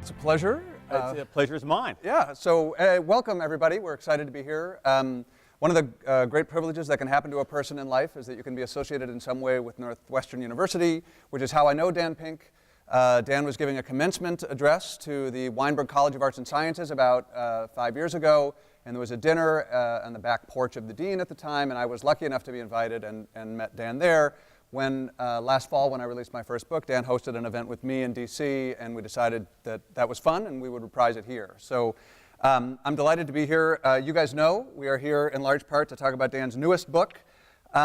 It's a pleasure. The pleasure is mine. Yeah, so welcome everybody. We're excited to be here. One of the great privileges that can happen to a person in life is that you can be associated in some way with Northwestern University, which is how I know Dan Pink. Dan was giving a commencement address to the Weinberg College of Arts and Sciences about 5 years ago, and there was a dinner on the back porch of the dean at the time, and I was lucky enough to be invited and met Dan there. When last fall, when I released my first book, Dan hosted an event with me in DC, and we decided that that was fun and we would reprise it here. So I'm delighted to be here. You guys know we are here in large part to talk about Dan's newest book. He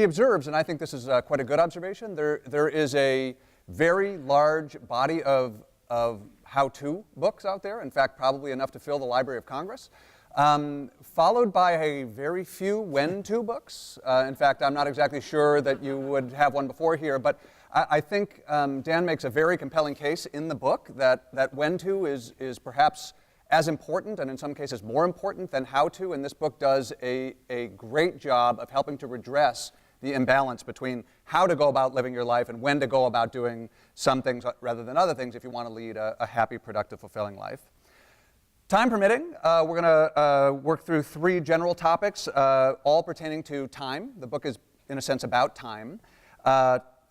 observes, and I think this is quite a good observation, there is a very large body of how-to books out there, in fact, probably enough to fill the Library of Congress. Followed by a very few when-to books. In fact, I'm not exactly sure that you would have one before here, but I think Dan makes a very compelling case in the book that when-to is perhaps as important, and in some cases more important than how-to, and this book does a great job of helping to redress the imbalance between how to go about living your life and when to go about doing some things rather than other things if you want to lead a happy, productive, fulfilling life. Time permitting, we're going to work through three general topics, all pertaining to time. The book is, in a sense, about time.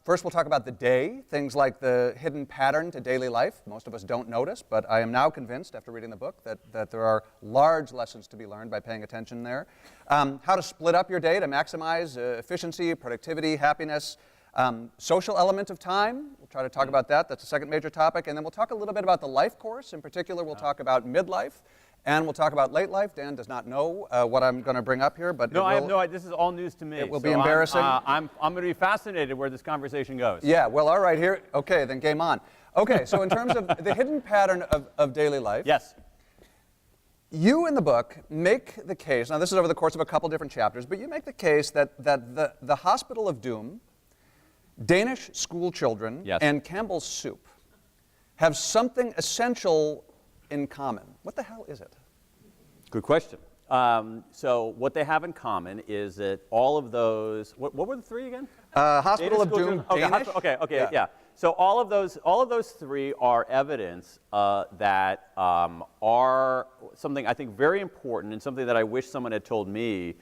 First, we'll talk about the day, things like the hidden pattern to daily life. Most of us don't notice, but I am now convinced, after reading the book, that there are large lessons to be learned by paying attention there. How to split up your day to maximize efficiency, productivity, happiness. Social element of time, we'll try to talk about that. That's the second major topic. And then we'll talk a little bit about the life course. In particular, we'll talk about midlife, and we'll talk about late life. Dan does not know what I'm going to bring up here, but no, I have no idea. This is all news to me. It will be embarrassing. I'm going to be fascinated where this conversation goes. Yeah, well, all right, here. Okay, then game on. Okay, so in terms of the hidden pattern of daily life. Yes. You in the book make the case, now this is over the course of a couple different chapters, but you make the case that the hospital of doom, Danish school children, yes, and Campbell's soup have something essential in common. What the hell is it? Good question. So what they have in common is that all of those, what were the three again? Hospital of Doom, Danish. Okay, yeah. So all of those three are evidence that are something I think very important and something that I wish someone had told me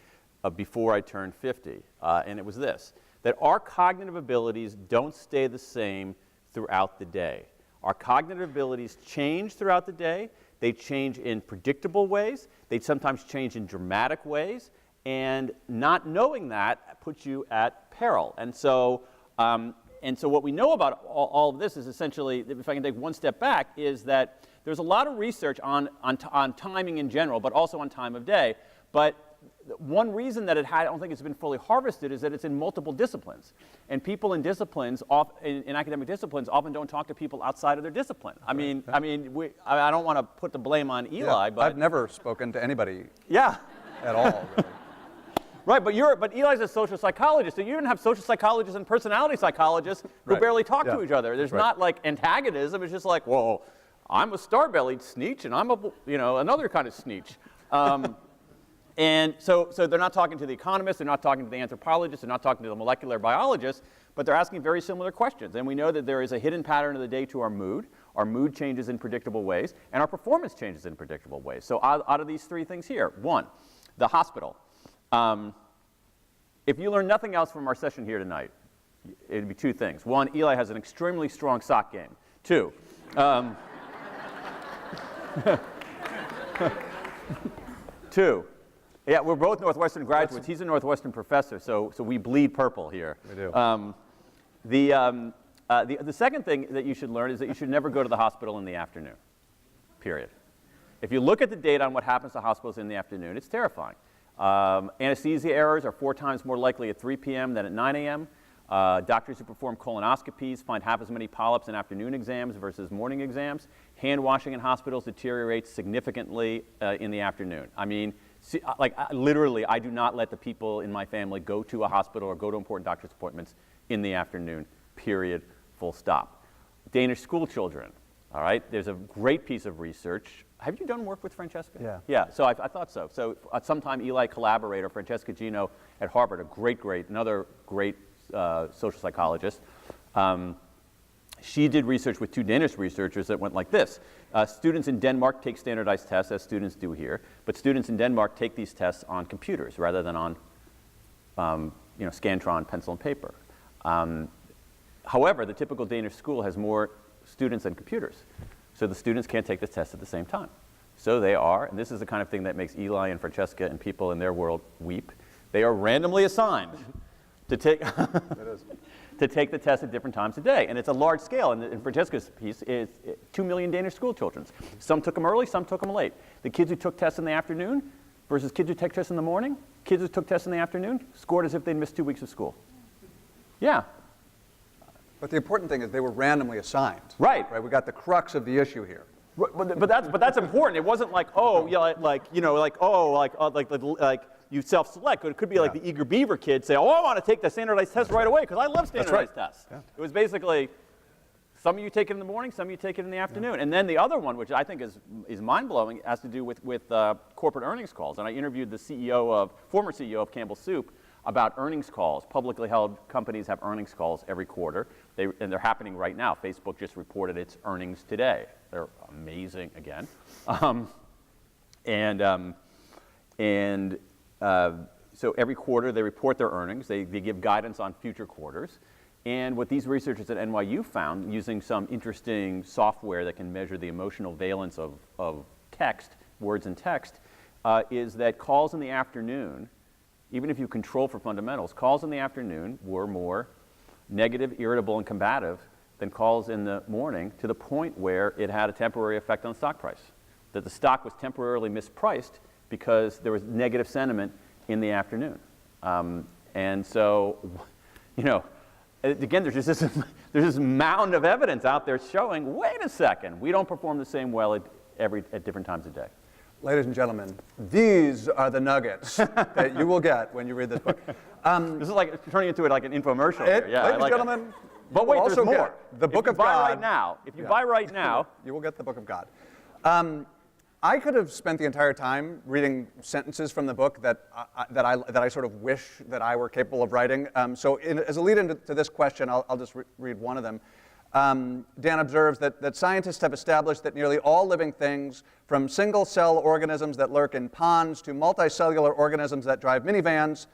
before I turned 50, and it was this, that our cognitive abilities don't stay the same throughout the day. Our cognitive abilities change throughout the day. They change in predictable ways. They sometimes change in dramatic ways. And not knowing that puts you at peril. And so what we know about all of this is essentially, if I can take one step back, is that there's a lot of research on timing in general, but also on time of day. But one reason that I don't think it's been fully harvested is that it's in multiple disciplines. And people in disciplines, in academic disciplines, often don't talk to people outside of their discipline. I don't want to put the blame on Eli, but I've never spoken to anybody at all, really. Right, but Eli's a social psychologist, so you even have social psychologists and personality psychologists who barely talk to each other. There's not like antagonism, it's just like, well, I'm a star-bellied sneetch and I'm another kind of sneetch. And so they're not talking to the economists, they're not talking to the anthropologists, they're not talking to the molecular biologists, but they're asking very similar questions. And we know that there is a hidden pattern of the day to our mood. Our mood changes in predictable ways, and our performance changes in predictable ways. So out of these three things here, one, the hospital. If you learn nothing else from our session here tonight, it'd be two things. One, Eli has an extremely strong sock game. Two, yeah, we're both Northwestern graduates. He's a Northwestern professor, so we bleed purple here. We do. The second thing that you should learn is that you should never go to the hospital in the afternoon, period. If you look at the data on what happens to hospitals in the afternoon, it's terrifying. Anesthesia errors are 4 times more likely at 3 p.m. than at 9 a.m. Doctors who perform colonoscopies find half as many polyps in afternoon exams versus morning exams. Hand washing in hospitals deteriorates significantly in the afternoon. I mean, literally, I do not let the people in my family go to a hospital or go to important doctor's appointments in the afternoon, period, full stop. Danish school children, all right? There's a great piece of research. Have you done work with Francesca? Yeah. Yeah, so I thought so. So sometime Eli collaborator, Francesca Gino at Harvard, another great social psychologist, she did research with 2 Danish researchers that went like this. Students in Denmark take standardized tests, as students do here, but students in Denmark take these tests on computers rather than on Scantron, pencil, and paper. However, the typical Danish school has more students than computers, so the students can't take the test at the same time. So they are, and this is the kind of thing that makes Eli and Francesca and people in their world weep, they are randomly assigned to take, to take the test at different times a day. And it's a large scale. And in Francesca's piece, is 2 million Danish school children. Some took them early, some took them late. The kids who took tests in the afternoon versus kids who took tests in the morning, kids who took tests in the afternoon scored as if they'd missed 2 weeks of school. Yeah. But the important thing is they were randomly assigned. Right. We got the crux of the issue here. But that's important. It wasn't like, oh, yeah, like you self-select. It could be like the eager beaver kid say, oh, I want to take the standardized test right away because I love standardized tests. Yeah. It was basically some of you take it in the morning, some of you take it in the afternoon. Yeah. And then the other one, which I think is mind-blowing, has to do with corporate earnings calls. And I interviewed the former CEO of Campbell Soup about earnings calls. Publicly held companies have earnings calls every quarter, and they're happening right now. Facebook just reported its earnings today. They're amazing again. So every quarter they report their earnings. They give guidance on future quarters. And what these researchers at NYU found, using some interesting software that can measure the emotional valence of text, words and text, is that calls in the afternoon, even if you control for fundamentals, calls in the afternoon were more negative, irritable, and combative than calls in the morning, to the point where it had a temporary effect on the stock price. That the stock was temporarily mispriced because there was negative sentiment in the afternoon. And so, again, there's this mound of evidence out there showing, wait a second, we don't perform the same well at different times of day. Ladies and gentlemen, these are the nuggets that you will get when you read this book. This is like turning into like an infomercial here. Yeah, ladies and gentlemen, but wait, there's more. The Book of God. If you buy right now, you will get the Book of God. I could have spent the entire time reading sentences from the book that I sort of wish that I were capable of writing. So as a lead-in to this question, I'll just read one of them. Dan observes that scientists have established that nearly all living things, from single-cell organisms that lurk in ponds to multicellular organisms that drive minivans,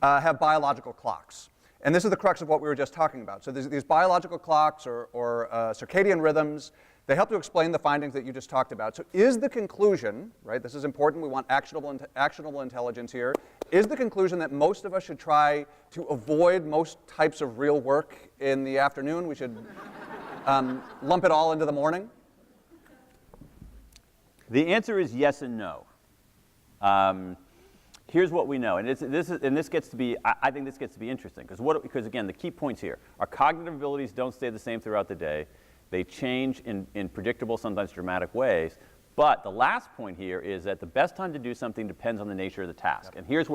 have biological clocks. And this is the crux of what we were just talking about. So these biological clocks or circadian rhythms, they help to explain the findings that you just talked about. So is the conclusion, right, this is important, we want actionable intelligence here, is the conclusion that most of us should try to avoid most types of real work in the afternoon? We should lump it all into the morning? The answer is yes and no. Here's what we know, and this gets to be, I think this gets to be interesting, because again, the key points here, our cognitive abilities don't stay the same throughout the day. They change in predictable, sometimes dramatic ways. But the last point here is that the best time to do something depends on the nature of the task. Yep. And here's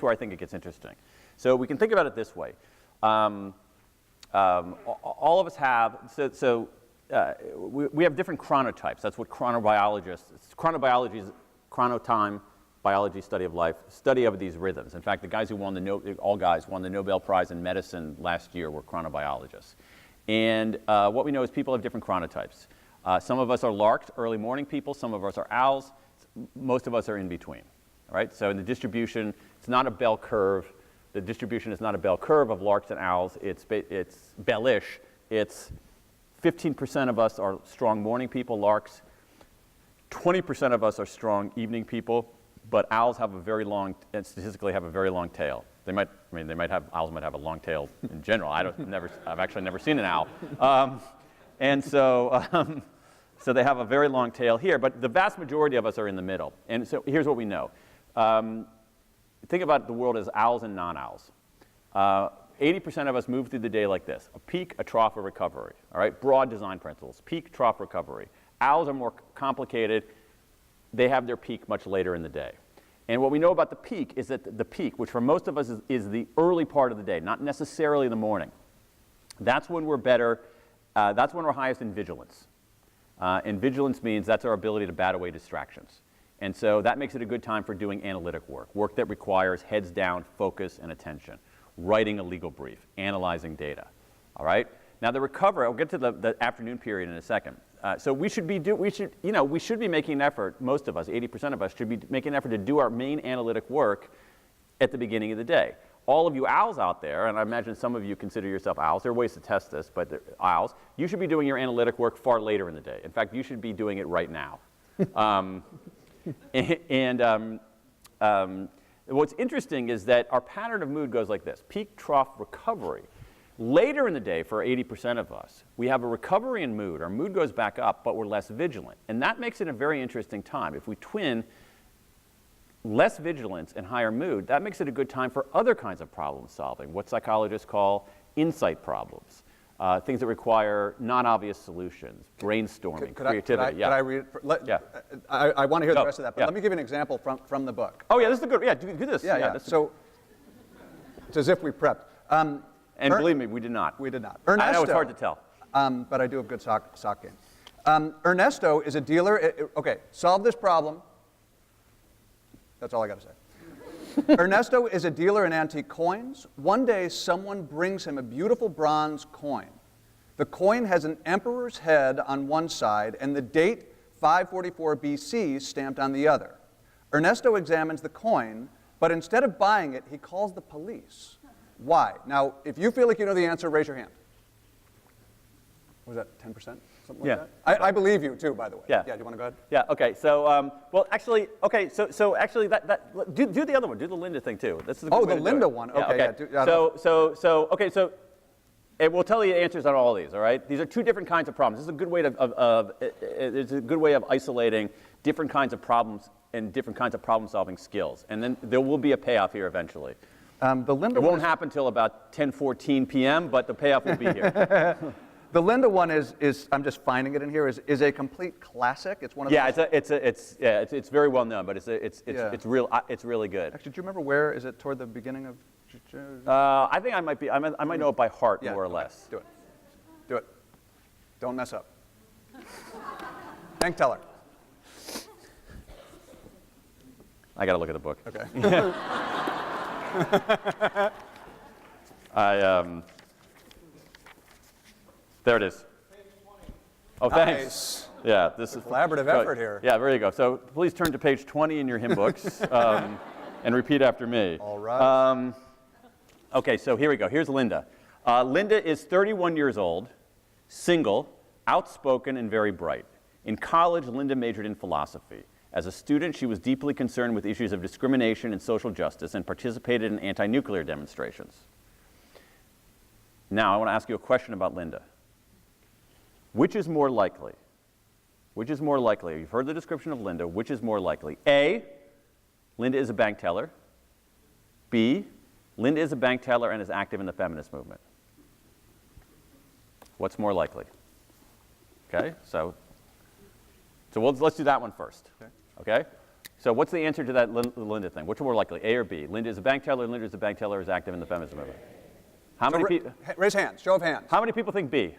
where I think it gets interesting. So we can think about it this way. All of us have, we have different chronotypes. That's what chronobiology is, chronotime, biology, study of life, study of these rhythms. In fact, the guys who won all guys won the Nobel Prize in medicine last year were chronobiologists. And what we know is people have different chronotypes. Some of us are larks, early morning people. Some of us are owls. Most of us are in between. All right? So in the distribution, it's not a bell curve. The distribution is not a bell curve of larks and owls. It's bellish. It's 15% of us are strong morning people, larks. 20% of us are strong evening people. But owls have and statistically have a very long tail. Owls might have a long tail in general. I've actually never seen an owl. So they have a very long tail here, but the vast majority of us are in the middle. And so here's what we know. Think about the world as owls and non-owls. 80% of us move through the day like this: a peak, a trough, a recovery. All right, broad design principles: peak, trough, recovery. Owls are more complicated. They have their peak much later in the day. And what we know about the peak is that the peak, which for most of us is the early part of the day, not necessarily the morning, that's when we're better, that's when we're highest in vigilance. And vigilance means that's our ability to bat away distractions. And so that makes it a good time for doing analytic work that requires heads down, focus, and attention, writing a legal brief, analyzing data. All right? Now the recovery, I'll get to the afternoon period in a second. So we should be making an effort, most of us, 80% of us, should be making an effort to do our main analytic work at the beginning of the day. All of you owls out there, and I imagine some of you consider yourself owls, there are ways to test this, but owls, you should be doing your analytic work far later in the day. In fact, you should be doing it right now. What's interesting is that our pattern of mood goes like this: peak, trough, recovery. Later in the day, for 80% of us, we have a recovery in mood. Our mood goes back up, but we're less vigilant. And that makes it a very interesting time. If we twin less vigilance and higher mood, that makes it a good time for other kinds of problem solving, what psychologists call insight problems, things that require non-obvious solutions, brainstorming, creativity. Could I read it? I want to hear the rest of that, but let me give you an example from the book. Oh yeah, this is a good, do this. Yeah. So it's as if we prepped. And believe me, we did not. We did not. Ernesto, I know it's hard to tell. But I do have good sock game. Ernesto is a dealer. Okay, solve this problem. That's all I got to say. Ernesto is a dealer in antique coins. One day, someone brings him a beautiful bronze coin. The coin has an emperor's head on one side and the date 544 BC stamped on the other. Ernesto examines the coin, but instead of buying it, he calls the police. Why? Now, if you feel like you know the answer, raise your hand. Was that 10%? Something like that? I believe you, too, by the way. Yeah. Do you want to go ahead? Yeah, okay. So, well, actually, okay, so actually, do the other one. Do the Linda thing, too. This is a good way the to do Linda it. one. Yeah, Okay. Okay, so it will tell you the answers on all these, all right? These are two different kinds of problems. This is a good way it's a good way of isolating different kinds of problems and different kinds of problem-solving skills. And then there will be a payoff here eventually. The Linda it won't happen until about 10:14 p.m., but the payoff will be here. The Linda one is I'm just finding it in here, is a complete classic. It's one of it's very well known, but it's really good. Actually, do you remember where is it toward the beginning of? I think I might know it by heart more or less. Do it. Don't mess up. Bank teller. I got to look at the book. Okay. There it is. Oh, thanks. Nice. Yeah, this is collaborative effort here. Yeah, there you go. So please turn to page 20 in your hymn books and repeat after me. All right. Okay, so here we go. Here's Linda. Linda is 31 years old, single, outspoken, and very bright. In college, Linda majored in philosophy. As a student, she was deeply concerned with issues of discrimination and social justice and participated in anti-nuclear demonstrations. Now, I want to ask you a question about Linda. Which is more likely? Which is more likely? You've heard the description of Linda. Which is more likely? A, Linda is a bank teller. B, Linda is a bank teller and is active in the feminist movement. What's more likely? Okay, so let's do that one first. Okay? So what's the answer to that Linda thing? Which is more likely, A or B? Linda is a bank teller, Linda is a bank teller, is active in the feminist movement. How many people? Raise hands, show of hands. How many people think B?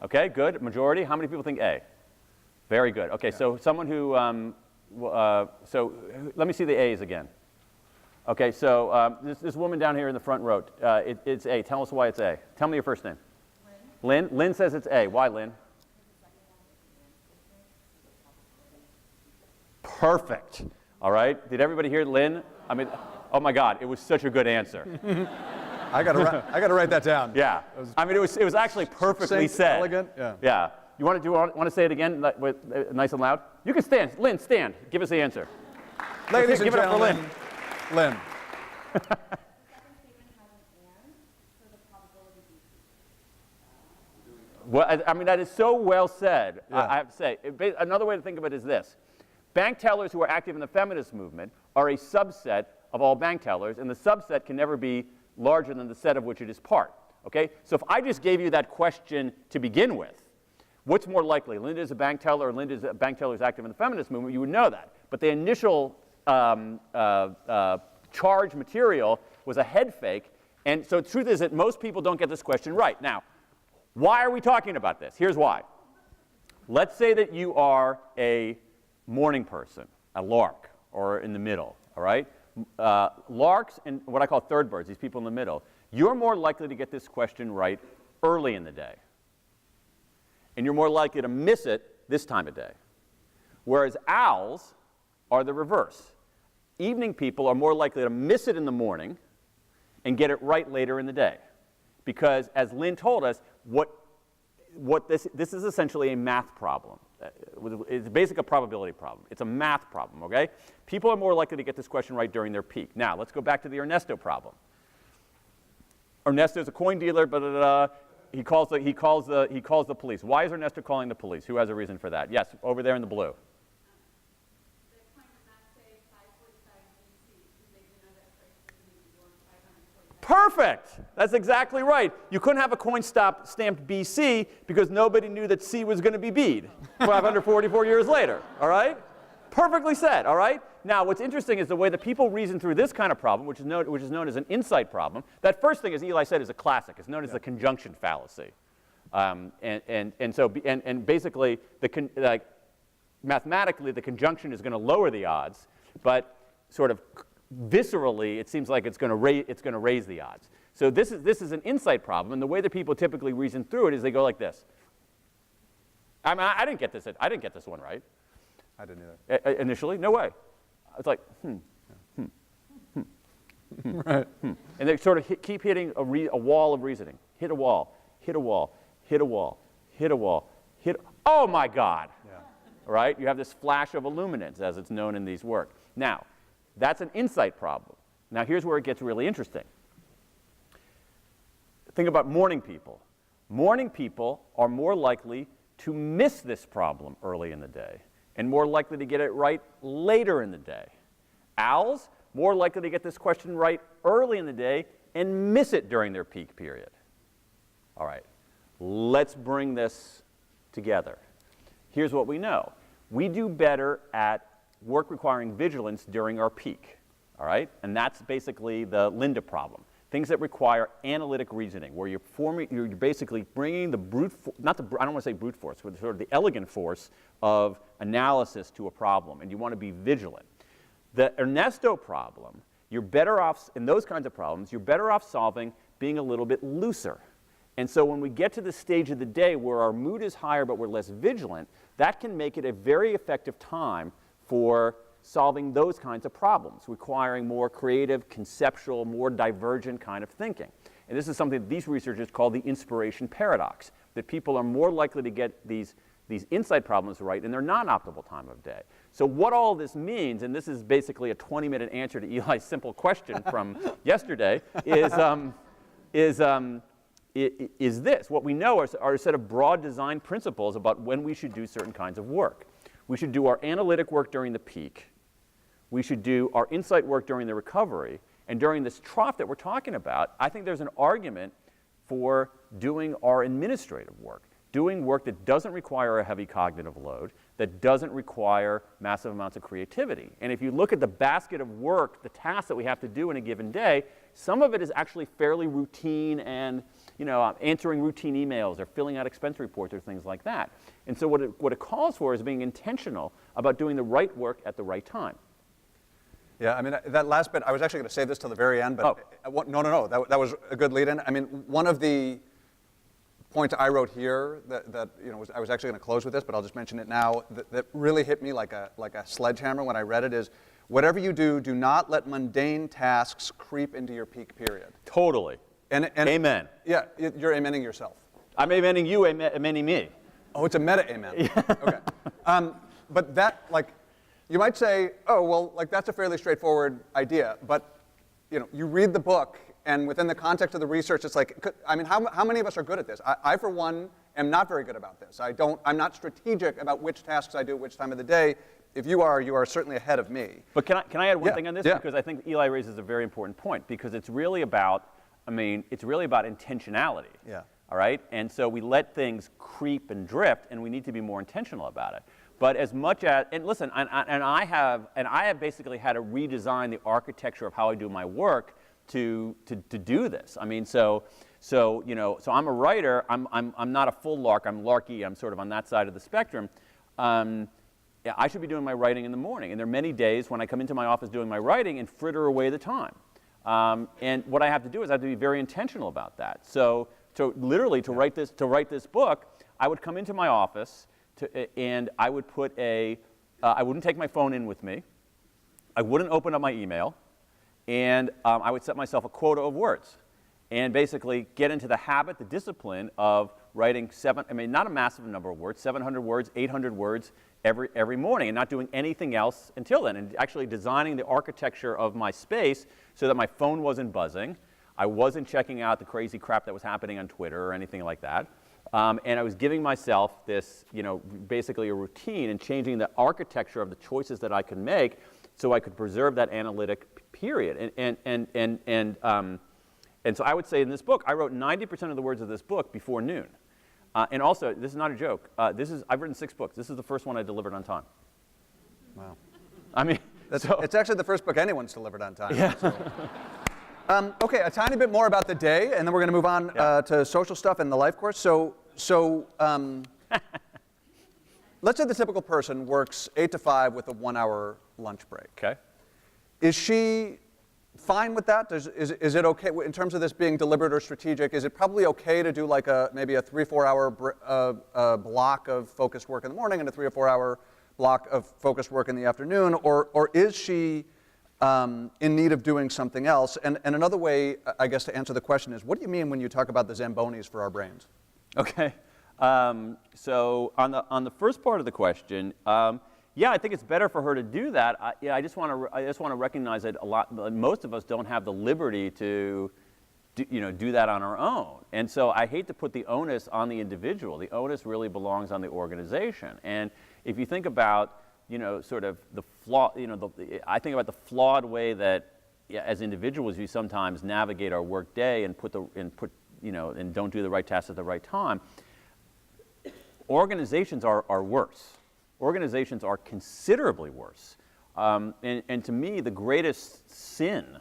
Okay, good, majority. How many people think A? Very good. Okay, so someone who, so let me see the A's again. Okay, so this woman down here in the front row, it's A. Tell us why it's A. Tell me your first name. Lynn. Lynn says it's A. Why, Lynn? Perfect. All right. Did everybody hear Lynn? I mean, oh my God, it was such a good answer. I gotta write that down. Yeah. I mean, it was actually perfectly said. Elegant. Yeah. Yeah. You want to say it again, nice and loud? You can stand. Lynn, stand. Give us the answer. Ladies and gentlemen, Lynn. Lynn. Well, I mean, that is so well said. Yeah. I have to say. Another way to think of it is this. Bank tellers who are active in the feminist movement are a subset of all bank tellers, and the subset can never be larger than the set of which it is part. Okay? So if I just gave you that question to begin with, what's more likely? Linda is a bank teller or Linda is a bank teller who's active in the feminist movement, you would know that. But the initial charge material was a head fake, and so the truth is that most people don't get this question right. Now, why are we talking about this? Here's why. Let's say that you are a morning person, a lark, or in the middle, all right? Larks and what I call third birds, these people in the middle, you're more likely to get this question right early in the day. And you're more likely to miss it this time of day. Whereas owls are the reverse. Evening people are more likely to miss it in the morning and get it right later in the day. Because as Lynn told us, this is essentially a math problem. It's basically a probability problem. It's a math problem, okay? People are more likely to get this question right during their peak. Now, let's go back to the Ernesto problem. Ernesto's a coin dealer, he calls the police. Why is Ernesto calling the police? Who has a reason for that? Yes, over there in the blue. Perfect! That's exactly right. You couldn't have a coin stamped BC because nobody knew that C was going to be B'd 544 years later, all right? Perfectly said, all right? Now, what's interesting is the way that people reason through this kind of problem, which is known as an insight problem. That first thing, as Eli said, is a classic. It's known as the conjunction fallacy. And basically, mathematically, the conjunction is going to lower the odds, but sort of viscerally, it seems like it's going to raise the odds. So this is an insight problem, and the way that people typically reason through it is they go like this. I mean, I didn't get this one right. I didn't either. Initially, no way. It's like, Right. And they sort of keep hitting a wall of reasoning. Hit a wall, hit a wall, hit a wall, hit a wall, oh my God! Yeah. All right, you have this flash of illuminance, as it's known in these work. Now, that's an insight problem. Now, here's where it gets really interesting. Think about morning people. Morning people are more likely to miss this problem early in the day and more likely to get it right later in the day. Owls, more likely to get this question right early in the day and miss it during their peak period. All right, let's bring this together. Here's what we know. We do better at work requiring vigilance during our peak, all right? And that's basically the Linda problem. Things that require analytic reasoning, where you're basically bringing the I don't want to say brute force, but sort of the elegant force of analysis to a problem, and you want to be vigilant. The Ernesto problem, you're better off, in those kinds of problems, you're better off solving being a little bit looser. And so when we get to the stage of the day where our mood is higher but we're less vigilant, that can make it a very effective time for solving those kinds of problems, requiring more creative, conceptual, more divergent kind of thinking. And this is something that these researchers call the inspiration paradox, that people are more likely to get these insight problems right in their non-optimal time of day. So what all this means, and this is basically a 20-minute answer to Eli's simple question from yesterday, is this. What we know are a set of broad design principles about when we should do certain kinds of work. We should do our analytic work during the peak. We should do our insight work during the recovery. And during this trough that we're talking about, I think there's an argument for doing our administrative work, doing work that doesn't require a heavy cognitive load, that doesn't require massive amounts of creativity. And if you look at the basket of work, the tasks that we have to do in a given day, some of it is actually fairly routine and, answering routine emails or filling out expense reports or things like that. And so what it calls for is being intentional about doing the right work at the right time. Yeah, I mean, that last bit, I was actually going to save this till the very end, but no, that was a good lead-in. I mean, one of the points I wrote here that I was actually going to close with this, but I'll just mention it now, that really hit me like a sledgehammer when I read it is, whatever you do, do not let mundane tasks creep into your peak period. Totally. And amen. Yeah, you're amening yourself. I'm amening you, amening me. Oh, it's a meta-amen. Yeah. Okay. But that, you might say, oh, well, that's a fairly straightforward idea. But, you read the book, and within the context of the research, it's how many of us are good at this? I for one, am not very good about this. I'm not strategic about which tasks I do at which time of the day. If you are certainly ahead of me. But can I add one thing on this? Yeah. Because I think Eli raises a very important point, because it's really about intentionality. Yeah. All right? And so we let things creep and drift, and we need to be more intentional about it. But as much as, and listen, I have basically had to redesign the architecture of how I do my work to do this. I mean, so I'm a writer. I'm not a full lark. I'm larky. I'm sort of on that side of the spectrum. I should be doing my writing in the morning. And there are many days when I come into my office doing my writing and fritter away the time. And what I have to do is I have to be very intentional about that. So literally to write this book, I would come into my office and I would put I wouldn't take my phone in with me. I wouldn't open up my email, and I would set myself a quota of words, and basically get into the habit, the discipline of writing not a massive number of words, 700 words, 800 words every morning, and not doing anything else until then, and actually designing the architecture of my space so that my phone wasn't buzzing, I wasn't checking out the crazy crap that was happening on Twitter or anything like that, and I was giving myself this, basically a routine and changing the architecture of the choices that I could make so I could preserve that analytic period, and so I would say in this book, I wrote 90% of the words of this book before noon. And also, this is not a joke. I've written 6 books. This is the first one I delivered on time. Wow. I mean, it's actually the first book anyone's delivered on time. Yeah. So. Okay, a tiny bit more about the day, and then we're going to move on to social stuff and the life course. So let's say the typical person works 8 to 5 with a 1-hour lunch break. Okay. Is she fine with that? Is it okay, in terms of this being deliberate or strategic, is it probably okay to do like maybe a 3-4 hour block of focused work in the morning and a 3 or 4 hour block of focused work in the afternoon, or is she in need of doing something else? And another way, I guess, to answer the question is, what do you mean when you talk about the Zambonis for our brains? Okay. So on the first part of the question, yeah, I think it's better for her to do that. I just want to recognize that most of us don't have the liberty to do that on our own. And so I hate to put the onus on the individual. The onus really belongs on the organization. And if you think about sort of the flaw, I think about the flawed way that as individuals we sometimes navigate our work day and and don't do the right tasks at the right time. Organizations are worse. Organizations are considerably worse. And to me, the greatest sin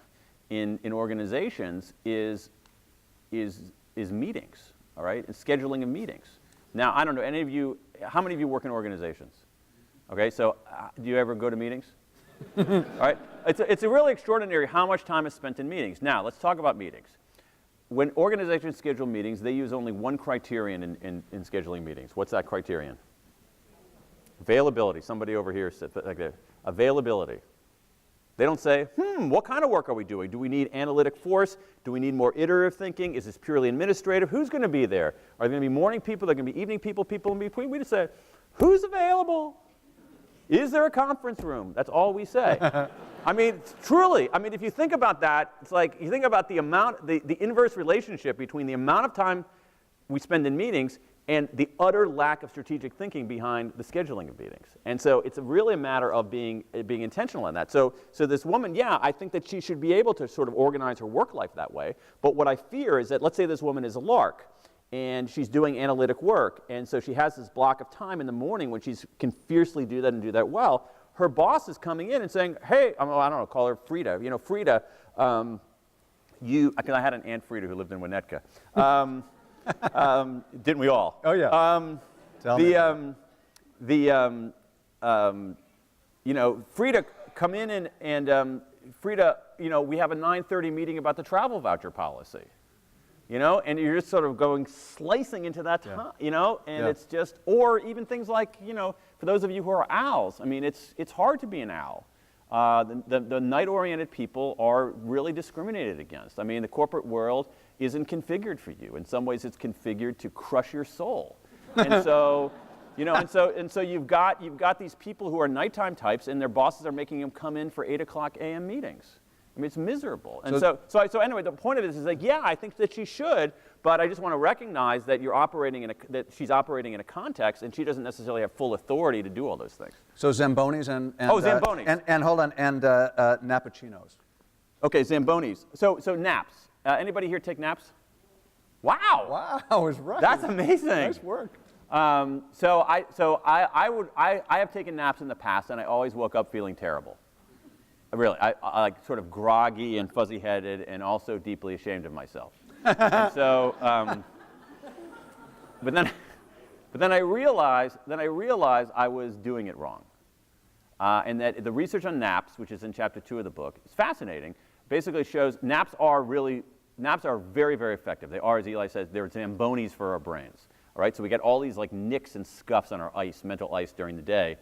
in organizations is meetings, all right? And scheduling of meetings. Now, I don't know, how many of you work in organizations? Okay, so do you ever go to meetings? All right, it's really extraordinary how much time is spent in meetings. Now, let's talk about meetings. When organizations schedule meetings, they use only one criterion in scheduling meetings. What's that criterion? Availability. Somebody over here said like that. Availability. They don't say, what kind of work are we doing? Do we need analytic force? Do we need more iterative thinking? Is this purely administrative? Who's going to be there? Are there going to be morning people? Are there going to be evening people, people in between? We just say, who's available? Is there a conference room? That's all we say. I mean, truly, if you think about that, it's like you think about the inverse relationship between the amount of time we spend in meetings and the utter lack of strategic thinking behind the scheduling of meetings. And so it's really a matter of being intentional in that. So this woman, yeah, I think that she should be able to sort of organize her work life that way. But what I fear is that, let's say this woman is a lark, and she's doing analytic work, and so she has this block of time in the morning when she can fiercely do that and do that well. Her boss is coming in and saying, hey, I don't know, call her Frida. Frida, because I had an Aunt Frida who lived in Winnetka. Didn't we all? Oh, yeah. Frida, come in and Frida, we have a 9:30 meeting about the travel voucher policy. And you're just sort of slicing into that time, and it's just, or even things like, for those of you who are owls, it's hard to be an owl. The night-oriented people are really discriminated against. The corporate world isn't configured for you. In some ways, it's configured to crush your soul. And so, and so you've got these people who are nighttime types, and their bosses are making them come in for 8 o'clock a.m. meetings. It's miserable. And so anyway, the point of it is like, yeah, I think that she should, but I just want to recognize that that she's operating in a context, and she doesn't necessarily have full authority to do all those things. So Zambonis and Zambonis. And hold on, and Nappuccinos. Okay, Zambonis. So naps. Anybody here take naps? Wow. Wow, is right. That's amazing. Nice work. So I have taken naps in the past, and I always woke up feeling terrible. Really, I like sort of groggy and fuzzy-headed, and also deeply ashamed of myself. And so, but then I realized I was doing it wrong, and that the research on naps, which is in chapter 2 of the book, is fascinating. Basically, shows naps are really naps are very, very effective. They are, as Eli says, they're Zambonis for our brains. All right, so we get all these like nicks and scuffs on our ice, mental ice during the day.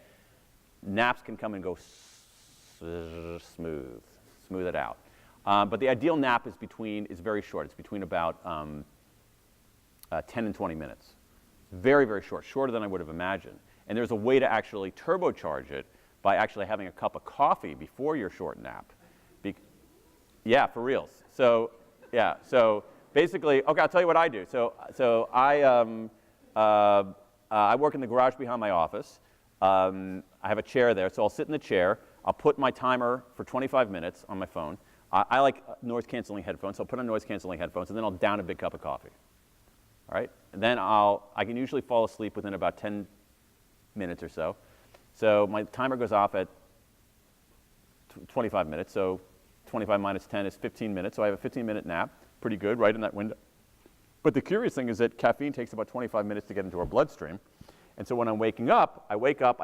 Naps can come and go smooth it out. But the ideal nap is very short. It's between about 10 and 20 minutes. Very, very short, shorter than I would have imagined. And there's a way to actually turbocharge it by actually having a cup of coffee before your short nap. Yeah, for reals. So, yeah, so basically, okay, I'll tell you what I do. So I work in the garage behind my office. I have a chair there, so I'll sit in the chair. I'll put my timer for 25 minutes on my phone. I like noise-canceling headphones, so I'll put on noise-canceling headphones, and then I'll down a big cup of coffee. All right? And then I can usually fall asleep within about 10 minutes or so. So my timer goes off at 25 minutes, so 25 minus 10 is 15 minutes, so I have a 15-minute nap. Pretty good, right in that window. But the curious thing is that caffeine takes about 25 minutes to get into our bloodstream. And so when I'm waking up, I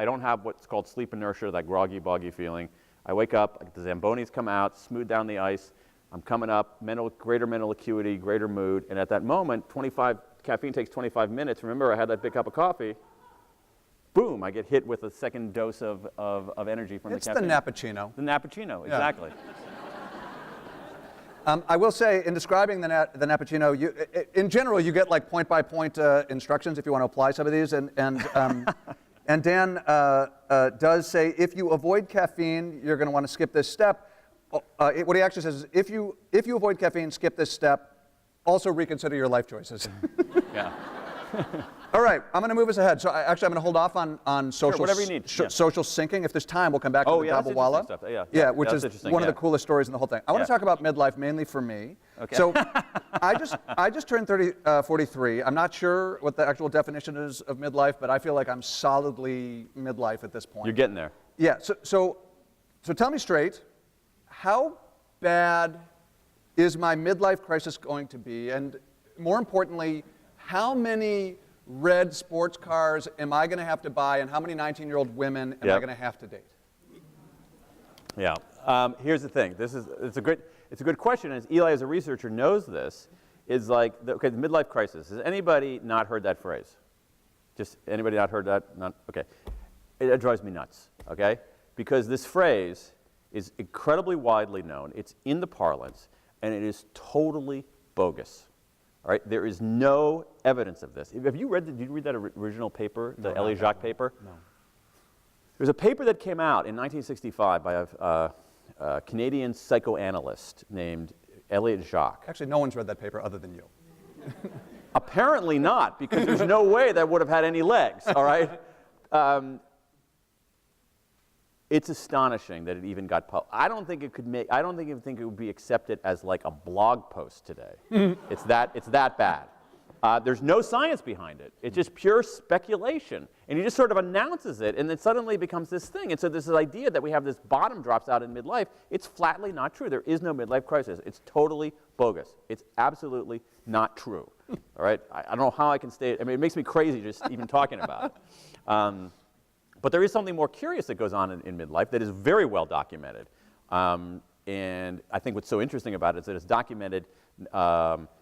don't have what's called sleep inertia, that groggy, boggy feeling. I wake up, the Zambonis come out, smooth down the ice. I'm coming up, greater mental acuity, greater mood. And at that moment, caffeine takes 25 minutes. Remember, I had that big cup of coffee. Boom, I get hit with a second dose of energy from the caffeine. It's the Nappuccino. The Nappuccino, exactly. I will say, in describing the Nappuccino, in general, you get like point-by-point instructions if you want to apply some of these. And Dan does say, if you avoid caffeine, you're going to want to skip this step. What he actually says is, if you avoid caffeine, skip this step. Also reconsider your life choices. Yeah. All right, I'm going to move us ahead. So I'm going to hold off on social, whatever you need. Social syncing. If there's time, we'll come back to the that's Dabawala. stuff. Which is one of the coolest stories in the whole thing. I want to talk about midlife mainly for me. Okay. So I just turned 43. I'm not sure what the actual definition is of midlife, but I feel like I'm solidly midlife at this point. You're getting there. Yeah. So tell me straight, how bad is my midlife crisis going to be? And more importantly, how many red sports cars am I going to have to buy, and how many 19-year-old women am I going to have to date? Yeah. Here's the thing. It's a good question. As Eli, as a researcher, knows this. Is like the midlife crisis. Has anybody not heard that phrase? Just anybody not heard that? Okay. It drives me nuts. Okay, because this phrase is incredibly widely known. It's in the parlance, and it is totally bogus. All right, there is no evidence of this. Did you read that original paper, the Elie Jacques paper? No. There's a paper that came out in 1965 by a Canadian psychoanalyst named Elie Jacques. Actually, no one's read that paper other than you. Apparently not, because there's no way that would have had any legs, all right? It's astonishing that it even got published. I don't think it would be accepted as like a blog post today. It's that bad. There's no science behind it. It's just pure speculation. And he just sort of announces it, and then suddenly it becomes this thing. And so this idea that we have this bottom drops out in midlife, it's flatly not true. There is no midlife crisis. It's totally bogus. It's absolutely not true. All right? I don't know how I can state it. I mean, it makes me crazy just even talking about it. But there is something more curious that goes on in midlife that is very well documented. And I think what's so interesting about it is that it's documented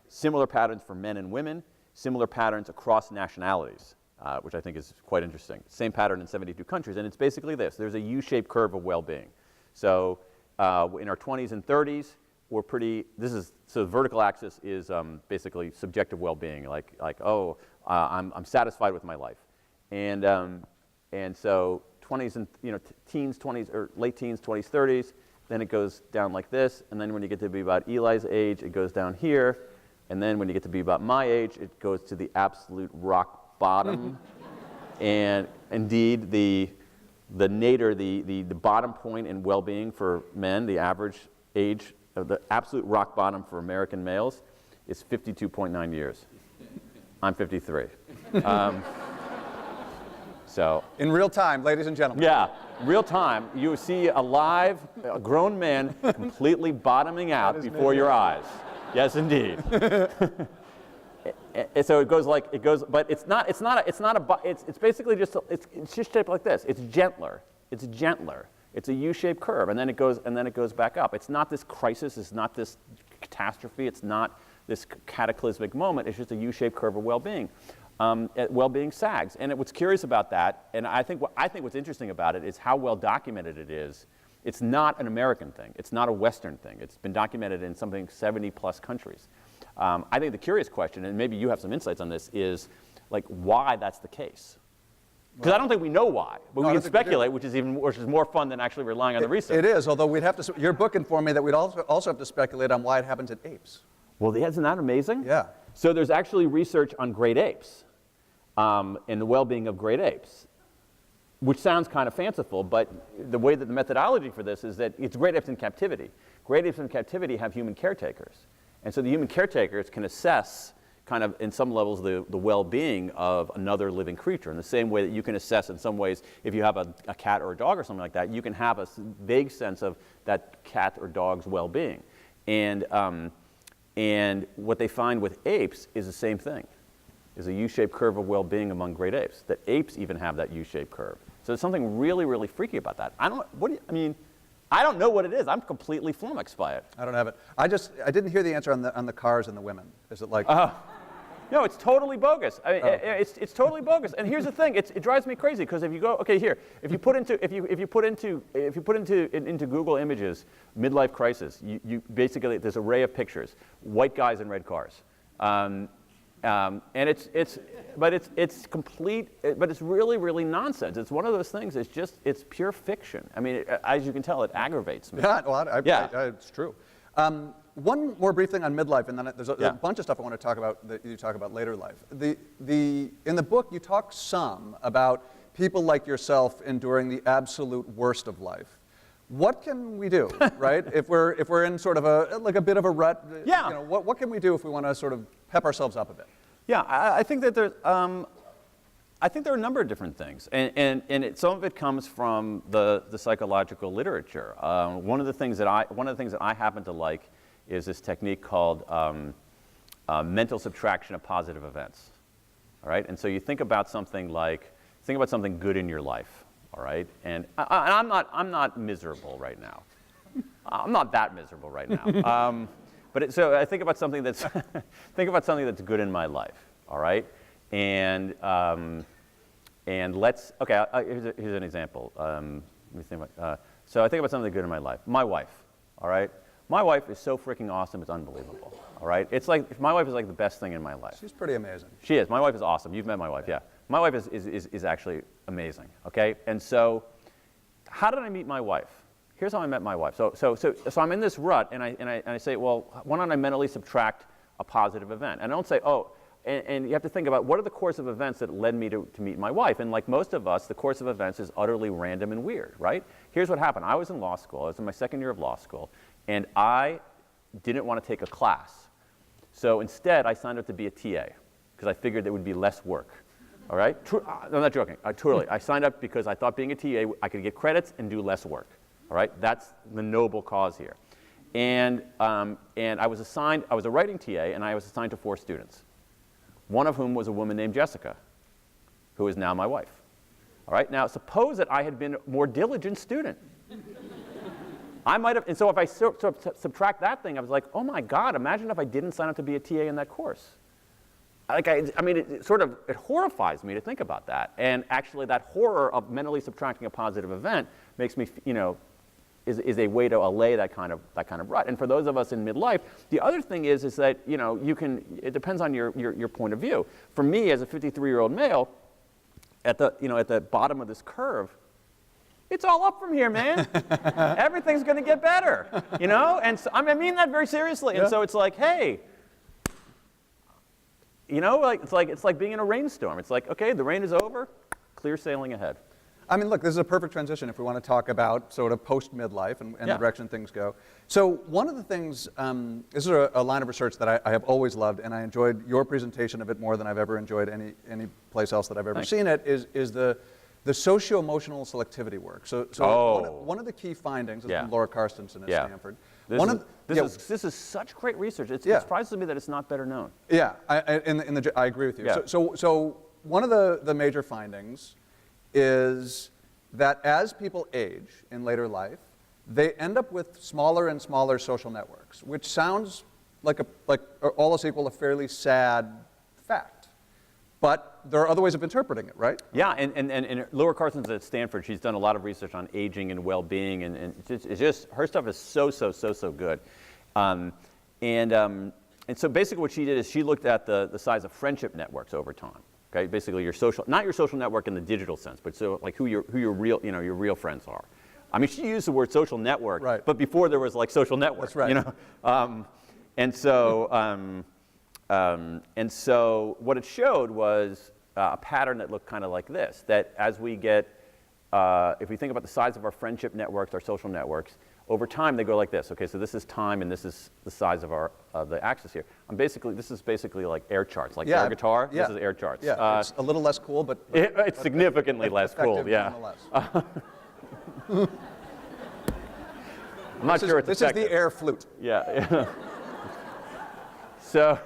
similar patterns for men and women, similar patterns across nationalities, which I think is quite interesting. Same pattern in 72 countries, and it's basically this. There's a U-shaped curve of well-being. So in our 20s and 30s, we're pretty, so the vertical axis is basically subjective well-being, I'm satisfied with my life. And so 20s and teens, 20s or late teens, 20s, 30s, then it goes down like this, and then when you get to be about Eli's age, it goes down here, and then when you get to be about my age, it goes to the absolute rock bottom. And indeed, the nadir, the bottom point in well-being for men, the average age of the absolute rock bottom for American males is 52.9 years. I'm 53. So, in real time, ladies and gentlemen. Yeah, real time. You see a grown man completely bottoming out before your eyes. Yes, indeed. And so it goes, but it's basically just, it's just shaped like this. It's gentler. It's a U-shaped curve, and then it goes back up. It's not this crisis. It's not this catastrophe. It's not this cataclysmic moment. It's just a U-shaped curve of well-being. Well-being sags. And what's curious about that, and I think what's interesting about it is how well documented it is. It's not an American thing. It's not a Western thing. It's been documented in something 70+ countries. I think the curious question, and maybe you have some insights on this, is like why that's the case. Because I don't think we know why, but we can speculate, which is more fun than actually relying on the research. It is, although we'd have to. Your book informed me that we'd also have to speculate on why it happens in apes. Well, isn't that amazing? Yeah. So there's actually research on great apes and the well-being of great apes, which sounds kind of fanciful, but the way that the methodology for this is that it's great apes in captivity. Great apes in captivity have human caretakers. And so the human caretakers can assess kind of in some levels the well-being of another living creature in the same way that you can assess in some ways if you have a cat or a dog or something like that, you can have a vague sense of that cat or dog's well-being. And what they find with apes is the same thing, is a U-shaped curve of well-being among great apes, that apes even have that U-shaped curve. So there's something really, really freaky about that. I don't know what it is. I'm completely flummoxed by it. I don't have it. I didn't hear the answer on the cars and the women. Is it like? No, it's totally bogus. I mean, it's totally bogus. And here's the thing: it drives me crazy because if you go, okay, here, if you put into Google Images midlife crisis, you basically there's an array of pictures, white guys in red cars, and it's complete, but it's really, really nonsense. It's one of those things. It's pure fiction. I mean, as you can tell, it aggravates me. Yeah, well, it's true. One more brief thing on midlife, and then there's a bunch of stuff I want to talk about that you talk about later life. In the book, you talk some about people like yourself enduring the absolute worst of life. What can we do, right? if we're in sort of a bit of a rut, yeah. What can we do if we want to sort of pep ourselves up a bit? Yeah, I think that there are a number of different things, and some of it comes from the psychological literature. One of the things that I happen to like is this technique called mental subtraction of positive events. All right, and so you think about something good in your life. All right, and I'm not miserable right now. I'm not that miserable right now. So I think about something that's good in my life. All right, and here's an example. Let me think about. So I think about something good in my life. My wife. All right. My wife is so freaking awesome, it's unbelievable. All right? It's like, my wife is like the best thing in my life. She's pretty amazing. She is. My wife is awesome. You've met my wife, yeah. My wife is actually amazing, okay? And so, how did I meet my wife? Here's how I met my wife. So I'm in this rut, and I say, well, why don't I mentally subtract a positive event? And I don't say, and you have to think about what are the course of events that led me to meet my wife. And like most of us, the course of events is utterly random and weird, right? Here's what happened. I was in law school. I was in my second year of law school. And I didn't want to take a class. So instead, I signed up to be a TA because I figured it would be less work. All right? I'm not joking. I signed up because I thought being a TA, I could get credits and do less work. All right? That's the noble cause here. And I was a writing TA, and I was assigned to 4 students, one of whom was a woman named Jessica, who is now my wife. All right? Now, suppose that I had been a more diligent student. I might have, and so if I subtract that thing, I was like, oh my God, imagine if I didn't sign up to be a TA in that course. It horrifies me to think about that. And actually that horror of mentally subtracting a positive event makes me, is a way to allay that kind of rut. And for those of us in midlife, the other thing is that, it depends on your point of view. For me, as a 53-year-old male, at the bottom of this curve, it's all up from here, man. Everything's going to get better, And so, I mean that very seriously. Yeah. And so it's like, hey, it's like being in a rainstorm. It's like, okay, the rain is over, clear sailing ahead. I mean, look, this is a perfect transition if we want to talk about sort of post-midlife and the direction things go. So one of the things, this is a line of research that I have always loved, and I enjoyed your presentation of it more than I've ever enjoyed any place else that I've ever seen it, is the socio-emotional selectivity work. So one of the key findings is from Laura Karstensen at Stanford. This is such great research. It surprises me that it's not better known. Yeah, I agree with you. Yeah. So one of the major findings is that as people age in later life, they end up with smaller and smaller social networks, which sounds like all else equal, a fairly sad fact. But there are other ways of interpreting it, right? Yeah, and Laura Carson's at Stanford. She's done a lot of research on aging and well-being, and it's just her stuff is so good. And so basically what she did is she looked at the size of friendship networks over time. Okay, basically your social, not your social network in the digital sense, but so like who your real, your real friends are. I mean, she used the word social network, right, but before there was like social network. That's right. And so what it showed was a pattern that looked kind of like this, that as we get, if we think about the size of our friendship networks, our social networks, over time they go like this. Okay, so this is time and this is the size of our the axis here. This is basically like air charts, like air guitar, this is air charts. Yeah, it's a little less cool, but it's significantly less cool, yeah. I'm not sure it's this is the air flute. Yeah. So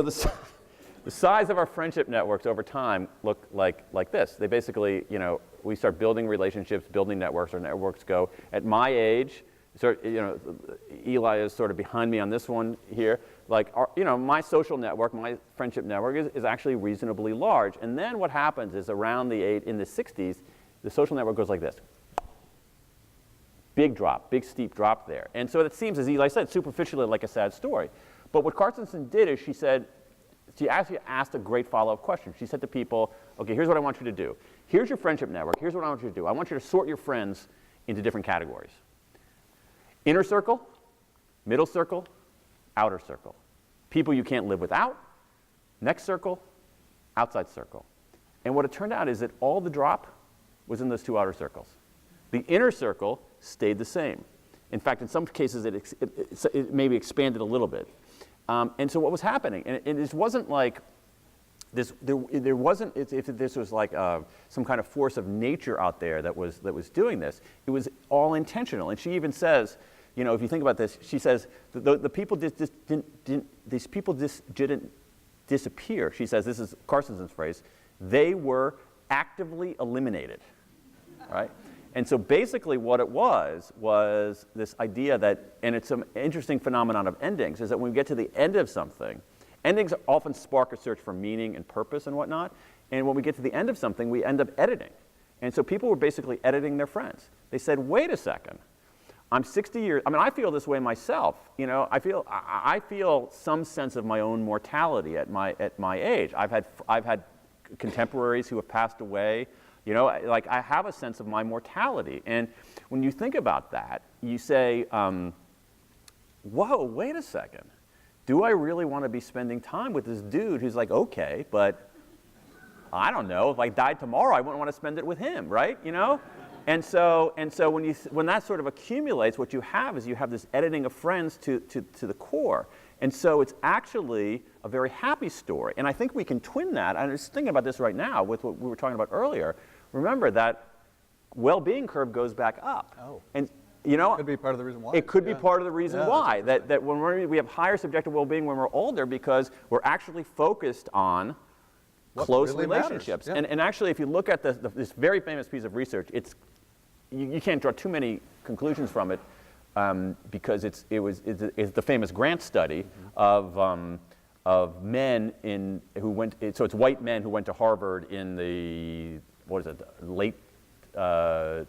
the size of our friendship networks over time look like this. They basically, we start building relationships, building networks. Our networks go at my age. Eli is sort of behind me on this one here. Like, my social network, my friendship network is actually reasonably large. And then what happens is around in the 60s, the social network goes like this. Big drop, big steep drop there. And so it seems, as Eli said, superficially like a sad story. But what Carstensen did is she actually asked a great follow-up question. She said to people, okay, here's what I want you to do. Here's your friendship network. Here's what I want you to do. I want you to sort your friends into different categories. Inner circle, middle circle, outer circle. People you can't live without, next circle, outside circle. And what it turned out is that all the drop was in those two outer circles. The inner circle stayed the same. In fact, in some cases, it maybe expanded a little bit. And so what was happening, and it wasn't like this, there wasn't, if this was like some kind of force of nature out there that was doing this, it was all intentional. And she even says, if you think about this, she says, the people these people didn't disappear. She says, this is Carstensen's phrase, they were actively eliminated, right? And so basically what it was this idea that, and it's an interesting phenomenon of endings, is that when we get to the end of something, endings often spark a search for meaning and purpose and whatnot, and when we get to the end of something, we end up editing. And so people were basically editing their friends. They said, wait a second, I'm 60 years, I feel this way myself, I feel some sense of my own mortality at my age. I've had contemporaries who have passed away. I have a sense of my mortality. And when you think about that, you say, whoa, wait a second. Do I really want to be spending time with this dude who's like, okay, but I don't know, if I died tomorrow, I wouldn't want to spend it with him, right? And so when that sort of accumulates, what you have is this editing of friends to the core. And so it's actually a very happy story. And I think we can twin that. I was thinking about this right now with what we were talking about earlier. Remember that well-being curve goes back up. Oh. And it could be part of the reason why. It could be part of the reason why. That when we have higher subjective well-being when we're older because we're actually focused on close really relationships. Yeah. And actually, if you look at this very famous piece of research, you can't draw too many conclusions from it because it's the famous Grant study of men who went. So it's white men who went to Harvard in the late 30s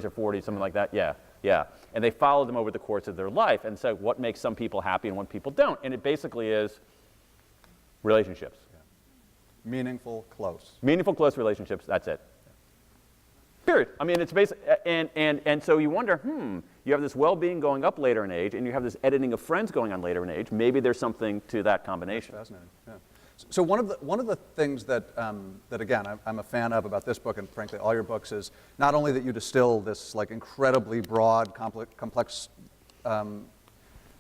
or 40s, something like that. Yeah. And they followed them over the course of their life and said what makes some people happy and what people don't. And it basically is relationships. Yeah. Meaningful, close. Meaningful, close relationships. That's it. Period. It's basic, and so you wonder, you have this well-being going up later in age, and you have this editing of friends going on later in age. Maybe there's something to that combination. That's fascinating. Yeah. So one of the things that again I'm a fan of about this book and frankly all your books is not only that you distill this like incredibly broad, complex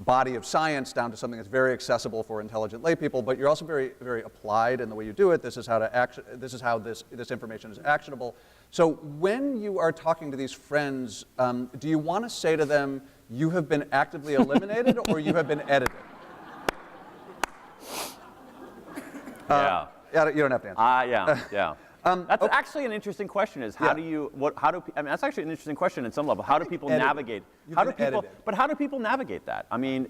body of science down to something that's very accessible for intelligent lay people, but you're also very, very applied in the way you do it. This is how this information is actionable. So when you are talking to these friends, do you want to say to them, you have been actively eliminated or you have been edited? Yeah. You don't have to answer. Yeah. That's actually an interesting question. Is how do you I mean, that's actually an interesting question at some level. How do people navigate? How do people navigate that? I mean,